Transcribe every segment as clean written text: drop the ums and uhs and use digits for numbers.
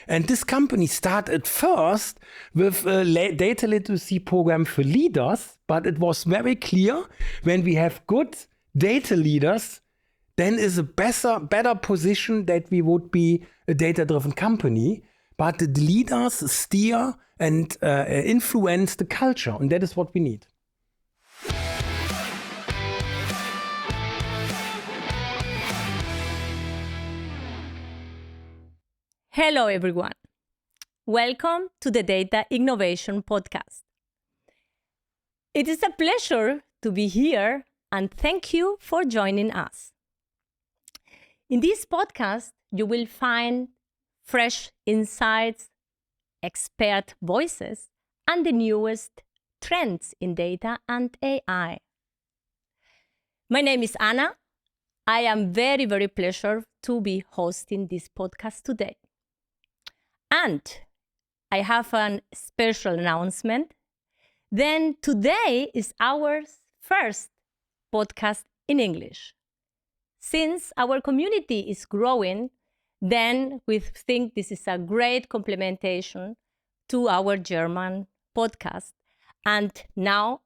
And this company started first with a data literacy program for leaders, but it was very clear when we have good data leaders, then is a better position that we would be a data-driven company. But the leaders steer and influence the culture, and that is what we need. Hello, everyone. Welcome to the Data Innovation Podcast. It is a pleasure to be here, and thank you for joining us. In this podcast, you will find fresh insights, expert voices, and the newest trends in data and AI. My name is Anna. I am very pleased to be hosting this podcast today. And I have a special announcement. Then today is our first podcast in English. Since our community is growing, then we think this is a great complementation to our German podcast. And now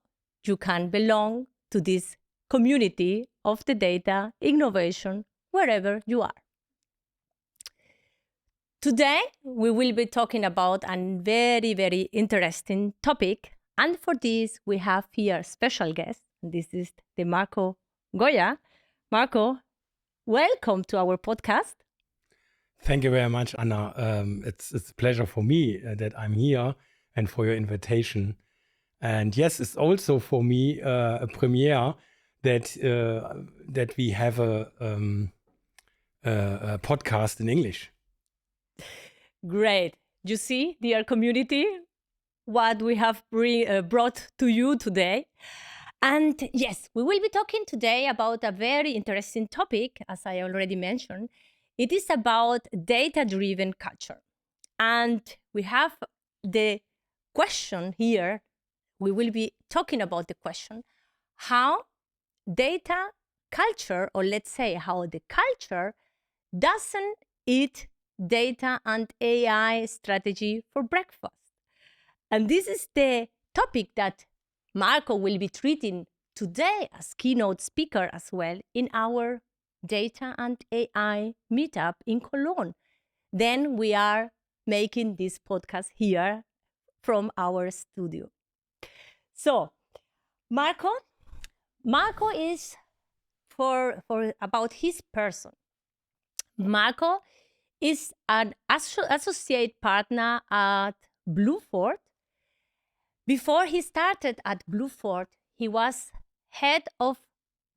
you can belong to this community of the data innovation wherever you are. Today, we will be talking about a very interesting topic. And for this, we have here a special guest. This is the Marco Geuer. Marco, welcome to our podcast. Thank you very much, Anna. It's a pleasure for me that I'm here and for your invitation. And yes, it's also for me a premiere that we have a podcast in English. Great. You see, dear community, what we have brought to you today. And yes, we will be talking today about a very interesting topic, as I already mentioned. It is about data-driven culture. And we have the question here. We will be talking about the question, how data culture, or let's say how the culture doesn't eat data and AI strategy for breakfast. And this is the topic that Marco will be treating today as keynote speaker as well in our Data and AI meetup in Cologne. Then we are making this podcast here from our studio. So, Marco is for about his person. Marco is an associate partner at Blueford. Before he started at Blueford, he was head of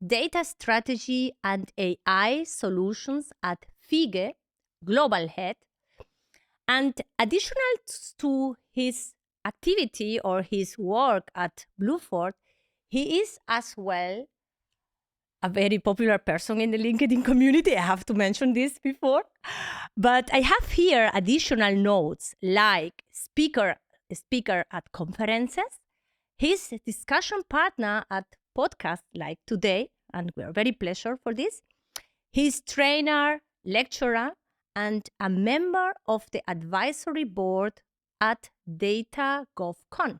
data strategy and AI solutions at Fige, global head. And additional to his activity or his work at Blueford, he is as well a very popular person in the LinkedIn community. I have to mention this before. But I have here additional notes like speaker at conferences, his discussion partner at podcasts like today, and we are very pleased for this, his trainer, lecturer, and a member of the advisory board at Data GovCon,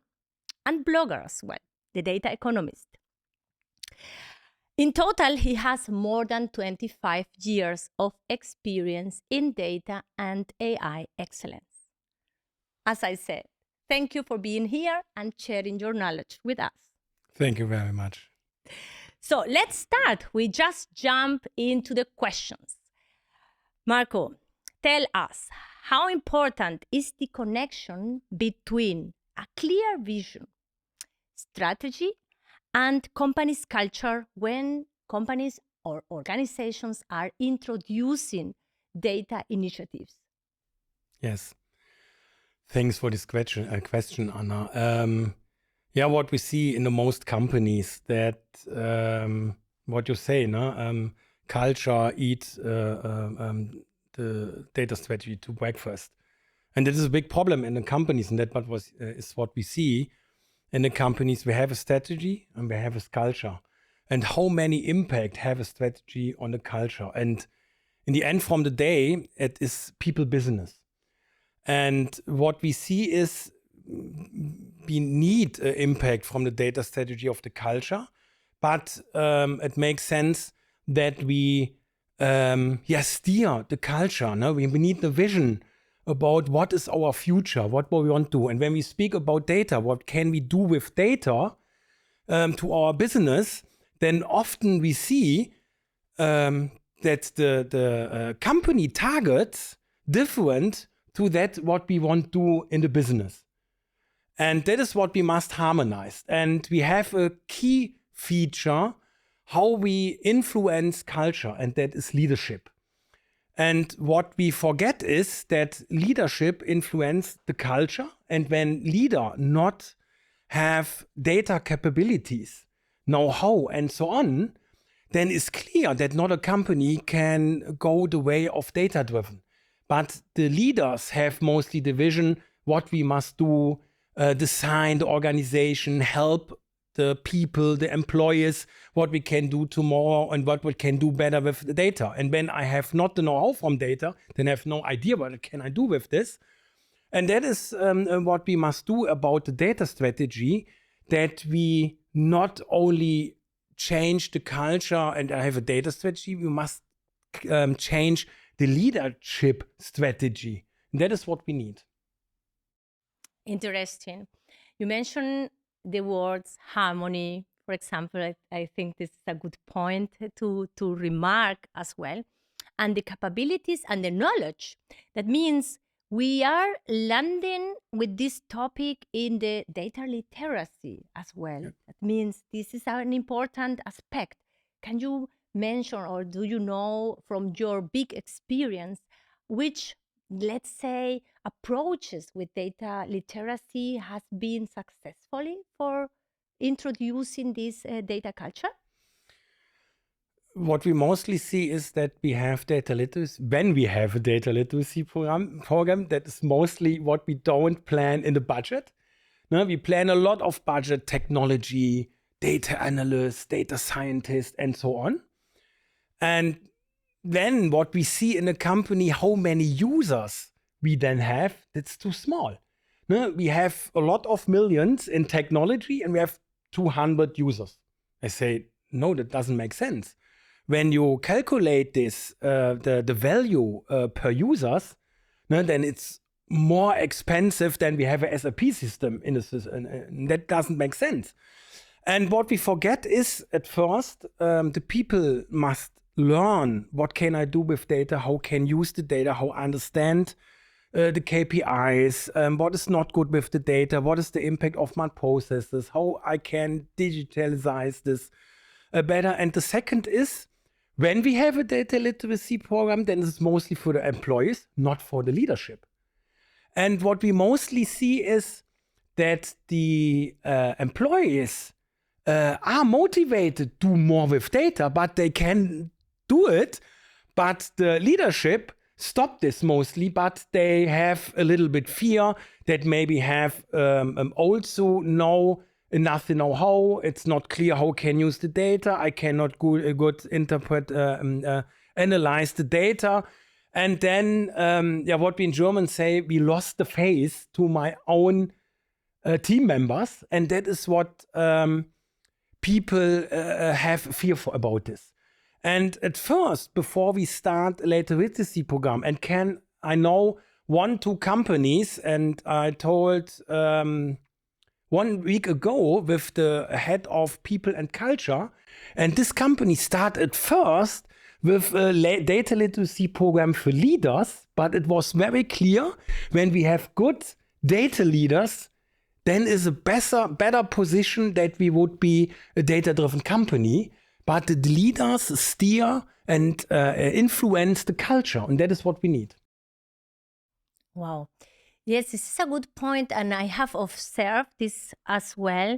and blogger as well, the Data Economist. In total, he has more than 25 years of experience in data and AI excellence. As I said, thank you for being here and sharing your knowledge with us. Thank you very much. So let's start. We just jump into the questions. Marco, tell us, how important is the connection between a clear vision, strategy, and companies' culture when companies or organizations are introducing data initiatives? Yes. Thanks for this question, Anna. What we see in the most companies that what you say, culture eats the data strategy to breakfast, and this is a big problem in the companies. And that is what we see in the companies. We have a strategy and we have a culture, and how many impact have a strategy on the culture. And in the end, from the day, it is people business. And what we see is we need impact from the data strategy of the culture, but it makes sense that we steer the culture. No? We need the vision about what is our future, what we want to do. And when we speak about data, what can we do with data to our business, then often we see that the company targets different to that what we want to do in the business. And that is what we must harmonize. And we have a key feature how we influence culture, and that is leadership. And what we forget is that leadership influences the culture. And when leader not have data capabilities, know-how, and so on, then it's clear that not a company can go the way of data-driven. But the leaders have mostly the vision, what we must do, design the organization, help the people, the employees, what we can do tomorrow and what we can do better with the data. And when I have not the know-how from data, then I have no idea what can I do with this. And that is what we must do about the data strategy, that we not only change the culture and I have a data strategy, we must change the leadership strategy. And that is what we need. Interesting. You mentioned the words harmony, for example. I think this is a good point to remark as well. And the capabilities and the knowledge. That means we are landing with this topic in the data literacy as well. Yep. That means this is an important aspect. Can you mention, or do you know from your big experience, which, let's say, approaches with data literacy has been successfully for introducing this data culture? What we mostly see is that we have data literacy. When we have a data literacy program, that is mostly what we don't plan in the budget. No, we plan a lot of budget, technology, data analysts, data scientists, and so on. And then what we see in a company, how many users we then have, that's too small. No, we have a lot of millions in technology and we have 200 users. I say, no, that doesn't make sense. When you calculate this, the value per users, no, then it's more expensive than we have a SAP system in the system. And that doesn't make sense. And what we forget is, at first, the people must learn what can I do with data, how can use the data, how understand the KPIs, what is not good with the data, what is the impact of my processes, how I can digitalize this better. And the second is, when we have a data literacy program, then it's mostly for the employees, not for the leadership. And what we mostly see is that the employees are motivated to do more with data, but they can do it. But the leadership stop this mostly, but they have a little bit fear that maybe have also know enough to know how. It's not clear how can use the data. I cannot good interpret, analyze the data. And then, what we in German say, we lost the face to my own team members. And that is what people have fear for about this. And at first, before we start a data literacy program, and I know 1-2 companies, and I told 1 week ago with the head of people and culture, and this company started first with a data literacy program for leaders, but it was very clear when we have good data leaders, then is a better position that we would be a data-driven company. But the leaders steer and influence the culture, and that is what we need. Wow. Yes, this is a good point, and I have observed this as well,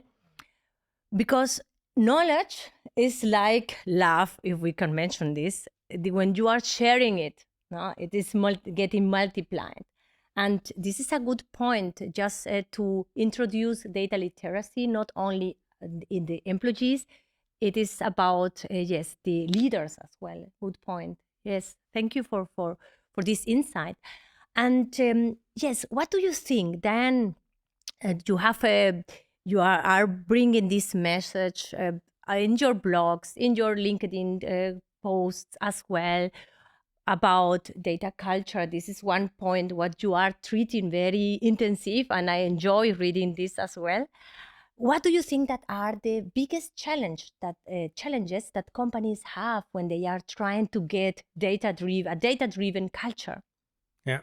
because knowledge is like love, if we can mention this. When you are sharing it, no, it is getting multiplied. And this is a good point, just to introduce data literacy, not only in the employees. It is about, yes, the leaders as well. Good point. Yes, thank you for this insight. And yes, what do you think? Then you are bringing this message in your blogs, in your LinkedIn posts as well about data culture. This is one point what you are treating very intensive, and I enjoy reading this as well. What do you think that are the biggest challenges that companies have when they are trying to get a data-driven culture? Yeah.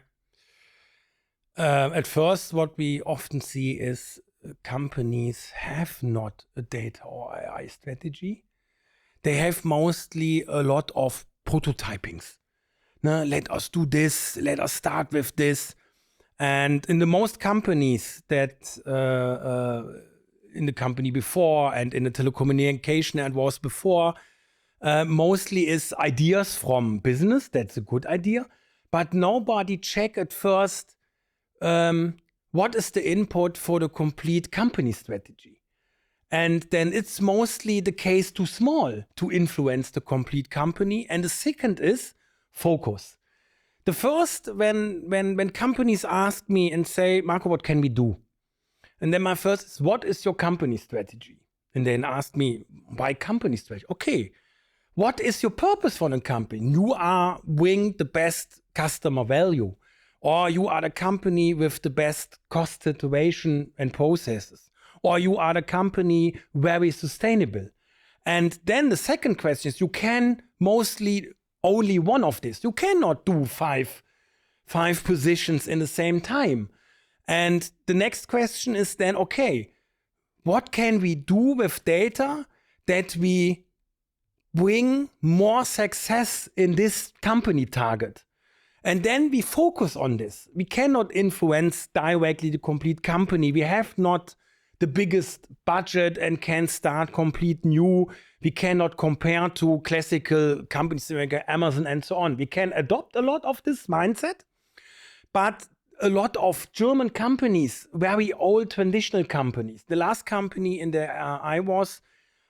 At first, what we often see is companies have not a data or AI strategy. They have mostly a lot of prototypings. No, let us do this, let us start with this. And in the most companies that in the company before and in the telecommunication and was before, mostly is ideas from business. That's a good idea. But nobody check at first what is the input for the complete company strategy. And then it's mostly the case too small to influence the complete company. And the second is focus. The first, when companies ask me and say, Marco, what can we do? And then my first is, what is your company strategy? And then ask me, why company strategy? Okay, what is your purpose for the company? You are bring the best customer value, or you are the company with the best cost situation and processes, or you are the company very sustainable. And then the second question is, you can mostly only one of this. You cannot do five positions in the same time. And the next question is then, okay, what can we do with data that we bring more success in this company target? And then we focus on this. We cannot influence directly the complete company. We have not the biggest budget and can start complete new. We cannot compare to classical companies like Amazon and so on. We can adopt a lot of this mindset, but a lot of German companies, very old traditional companies, the last company in the I was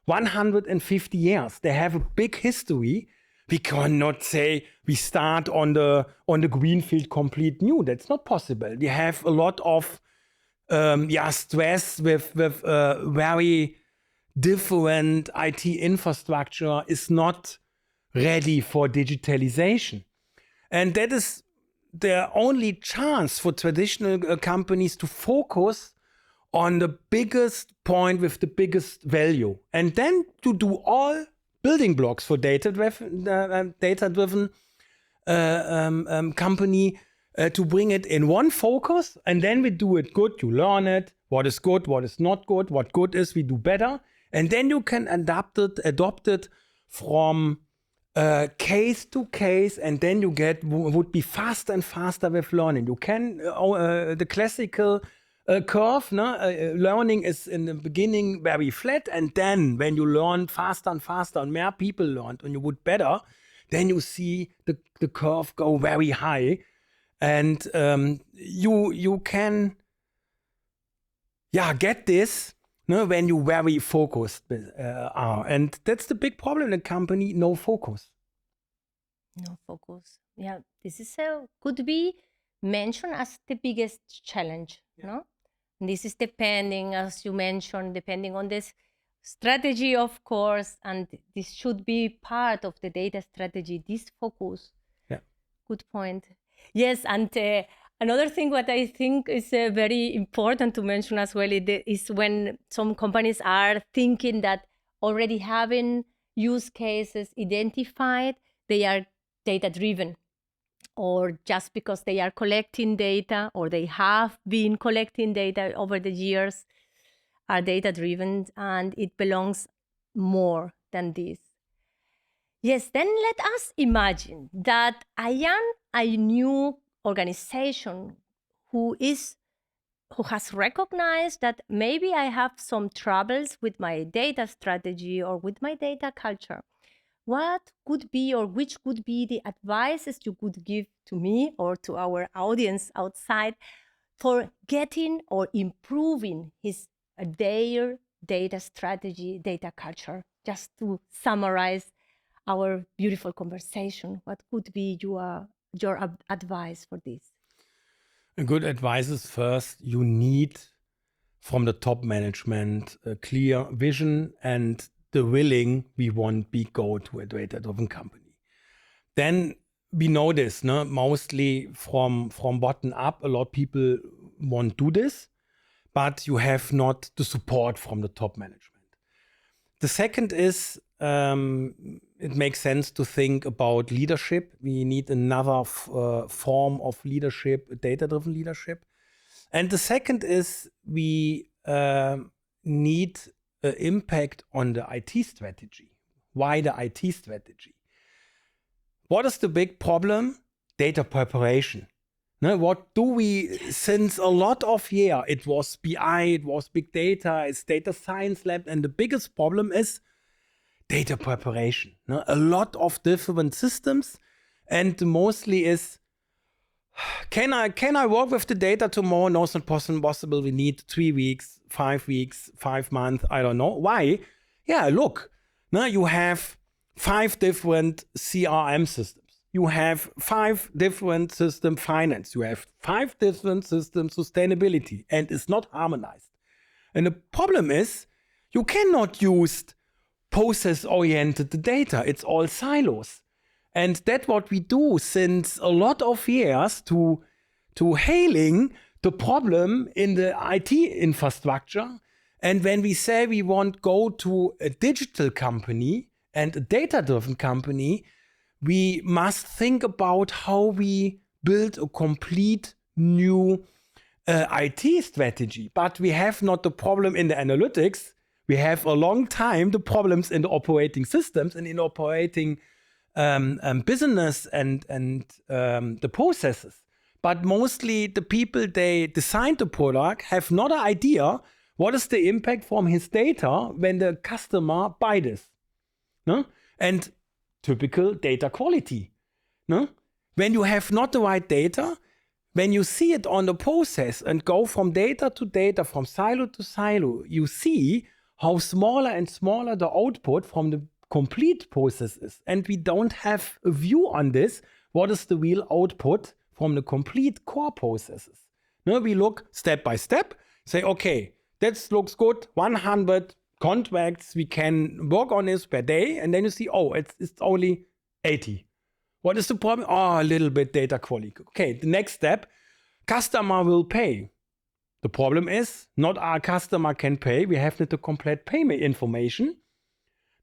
150 years. They have a big history. We cannot say we start on the greenfield complete new. That's not possible. We have a lot of stress with very different IT infrastructure is not ready for digitalization. And that is the only chance for traditional companies to focus on the biggest point with the biggest value. And then to do all building blocks for data-driven company to bring it in one focus, and then we do it good. You learn it, what is good, what is not good, what good is, we do better, and then you can adopt it from case to case, and then you would be faster and faster with learning. You can the classical curve, no? Learning is in the beginning very flat, and then when you learn faster and faster and more people learn and you would better, then you see the curve go very high, and you can get this, no, when you very focused are. And that's the big problem in a company, no focus. No focus. Yeah, this is could be mentioned as the biggest challenge, no? And this is depending, as you mentioned, depending on this strategy, of course, and this should be part of the data strategy, this focus. Yeah. Good point. Yes, and another thing what I think is very important to mention as well is when some companies are thinking that already having use cases identified, they are data-driven, or just because they are collecting data or they have been collecting data over the years are data-driven, and it belongs more than this. Yes, then let us imagine that I am a new organization who has recognized that maybe I have some troubles with my data strategy or with my data culture. What could be, or which could be the advices you could give to me or to our audience outside for getting or improving their data strategy, data culture? Just to summarize our beautiful conversation, what could be your advice for this? A good advice is first, you need from the top management a clear vision and the willing we want we go to a data-driven company. Then we know this, no? Mostly from bottom up, a lot of people want to do this, but you have not the support from the top management. The second is, it makes sense to think about leadership. We need another form of leadership, data-driven leadership. And the second is we need an impact on the IT strategy. Why the IT strategy? What is the big problem? Data preparation. Now, what do we, since a lot of years, it was BI, it was big data, it's data science lab, and the biggest problem is data preparation. Now, a lot of different systems, and mostly is, can I work with the data tomorrow? No, it's not possible. We need 3 weeks, 5 weeks, 5 months, I don't know. Why? Yeah, look, now you have 5 different CRM systems. You have 5 different system finance. You have 5 different system sustainability, and it's not harmonized. And the problem is you cannot use process-oriented data. It's all silos. And that's what we do since a lot of years to hailing the problem in the IT infrastructure. And when we say we want to go to a digital company and a data-driven company, we must think about how we build a complete new IT strategy. But we have not the problem in the analytics. We have a long time the problems in the operating systems and in operating business and the processes. But mostly the people, they designed the product have not an idea what is the impact from his data when the customer buy this. No? And typical data quality. No? When you have not the right data, when you see it on the process and go from data to data, from silo to silo, you see how smaller and smaller the output from the complete process is. And we don't have a view on this. What is the real output from the complete core processes? No, we look step by step, say, okay, that looks good, 100 contracts, we can work on this per day, and then you see, oh, it's only 80. What is the problem? Oh, a little bit data quality. Okay, the next step, customer will pay. The problem is, not our customer can pay. We have not the complete payment information.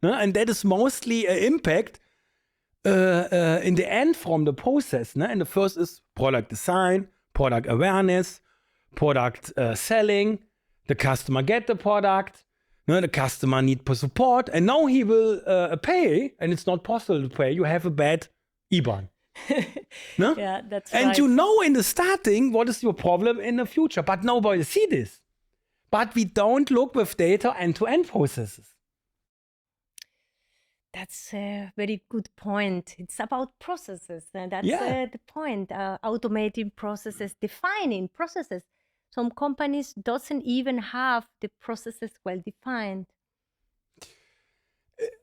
No? And that is mostly an impact in the end from the process. No? And the first is product design, product awareness, product selling. The customer get the product. No, the customer need support, and now he will pay, and it's not possible to pay. You have a bad IBAN. No? Yeah, that's and right. you know in the starting what is your problem in the future, but nobody see this. But we don't look with data end-to-end processes. That's a very good point. It's about processes, and that's the point. Automating processes, defining processes. Some companies doesn't even have the processes well defined.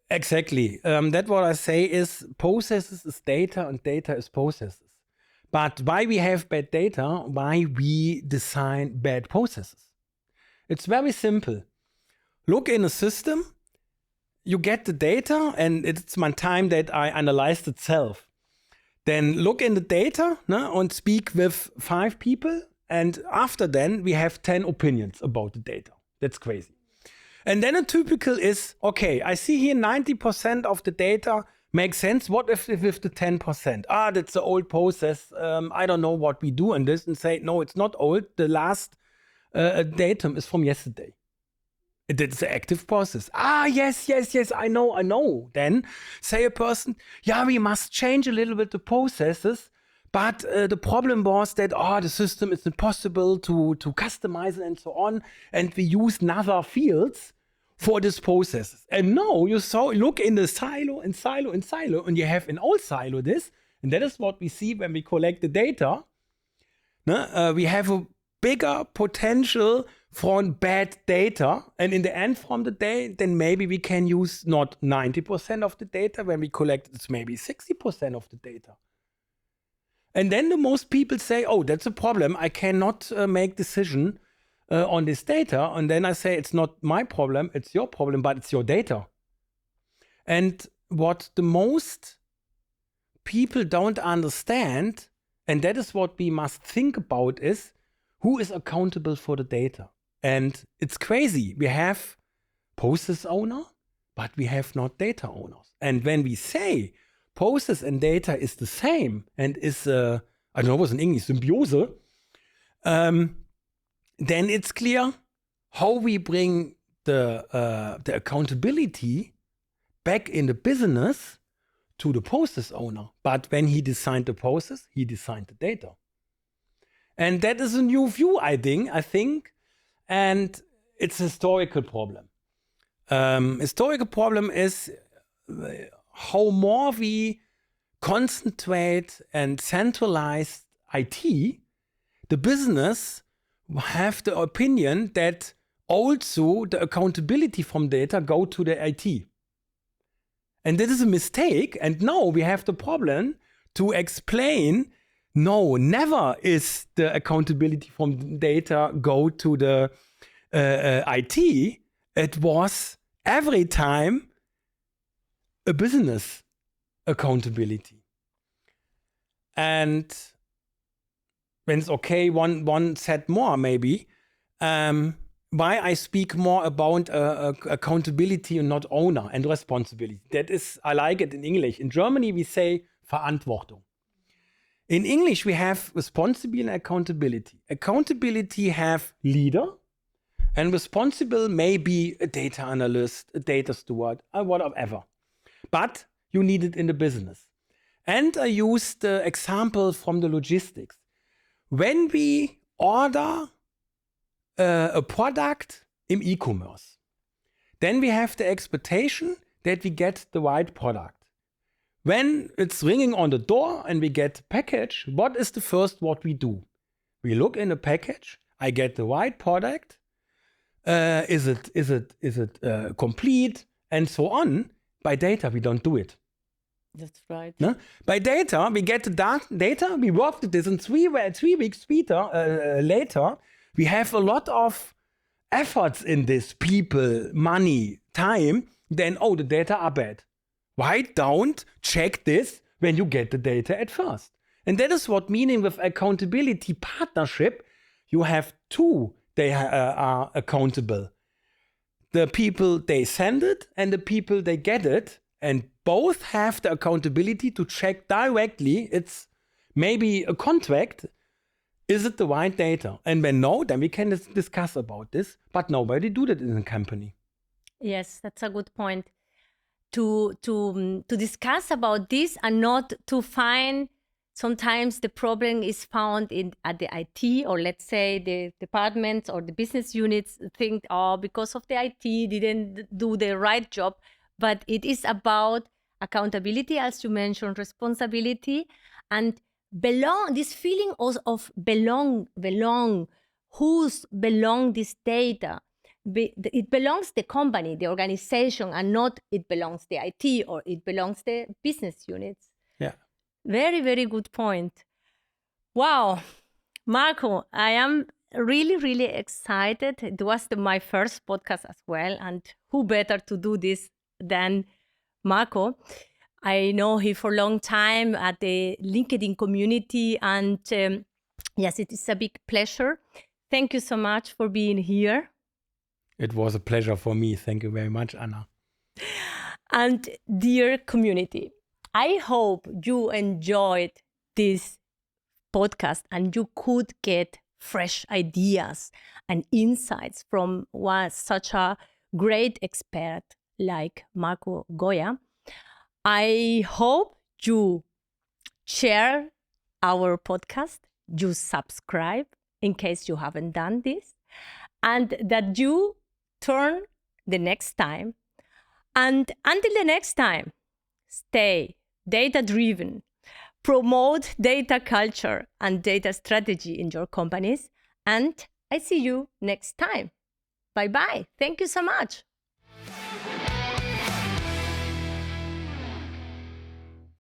Exactly. That's what I say is processes is data and data is processes. But why we have bad data, why we design bad processes? It's very simple. Look in a system, you get the data, and it's my time that I analyzed itself. Then look in the data, no, and speak with 5 people. And after then, we have 10 opinions about the data. That's crazy. And then a typical is, okay, I see here 90% of the data makes sense. What if with the 10%? That's an old process. I don't know what we do in this, and say, no, it's not old. The last datum is from yesterday. It's an active process. Yes, I know. Then say a person, yeah, we must change a little bit the processes. But the problem was that, the system is impossible to customize it and so on. And we use other fields for this process. And now you look in the silo, and you have in all silo this. And that is what we see when we collect the data. We have a bigger potential from bad data. And in the end from the day, then maybe we can use not 90% of the data. When we collect, it's maybe 60% of the data. And then the most people say, oh, that's a problem. I cannot make decision on this data. And then I say, it's not my problem, it's your problem, but it's your data. And what the most people don't understand, and that is what we must think about, is who is accountable for the data. And it's crazy. We have process owner, but we have not data owners. And when we say process and data is the same and is, I don't know what's in English, symbiose, then it's clear how we bring the accountability back in the business to the process owner. But when he designed the process, he designed the data. And that is a new view, I think, and it's a historical problem. Historical problem is how more we concentrate and centralize IT, the business have the opinion that also the accountability from data go to the IT. And that is a mistake. And now we have the problem to explain, no, never is the accountability from data go to the IT. It was every time a business accountability. And when it's okay, one set more maybe, why I speak more about accountability and not owner and responsibility. That is, I like it in English. In Germany, we say Verantwortung. In English, we have responsibility and accountability. Accountability have leader, and responsible may be a data analyst, a data steward, or whatever. But you need it in the business. And I use the example from the logistics. When we order a product in e-commerce, then we have the expectation that we get the right product. When it's ringing on the door and we get the package, what is the first what we do? We look in the package, I get the right product, is it complete, and so on. By data, we don't do it. That's right. No? By data, we get the data, we work with this, and 3 weeks later, we have a lot of efforts in this, people, money, time, then, oh, the data are bad. Why don't check this when you get the data at first? And that is what meaning with accountability partnership. You have two, they are accountable. The people, they send it, and the people, they get it. And both have the accountability to check directly. It's maybe a contract. Is it the right data? And when no, then we can discuss about this. But nobody do that in a company. Yes, that's a good point. To discuss about this and not to find, sometimes the problem is found at the IT, or let's say the departments or the business units think, oh, because of the IT didn't do the right job. But it is about accountability, as you mentioned, responsibility, and this feeling of belong, whose belong this data. It belongs the company, the organization, and not it belongs the IT or it belongs the business units. Yeah. Very, very good point. Wow. Marco, I am really, really excited. It was my first podcast as well. And who better to do this than Marco? I know him for a long time at the LinkedIn community. And yes, it is a big pleasure. Thank you so much for being here. It was a pleasure for me. Thank you very much, Anna. And dear community, I hope you enjoyed this podcast and you could get fresh ideas and insights from such a great expert like Marco Geuer. I hope you share our podcast, you subscribe in case you haven't done this, and that you turn the next time. And until the next time, stay data-driven, promote data culture and data strategy in your companies, and I see you next time. Bye-bye. Thank you so much.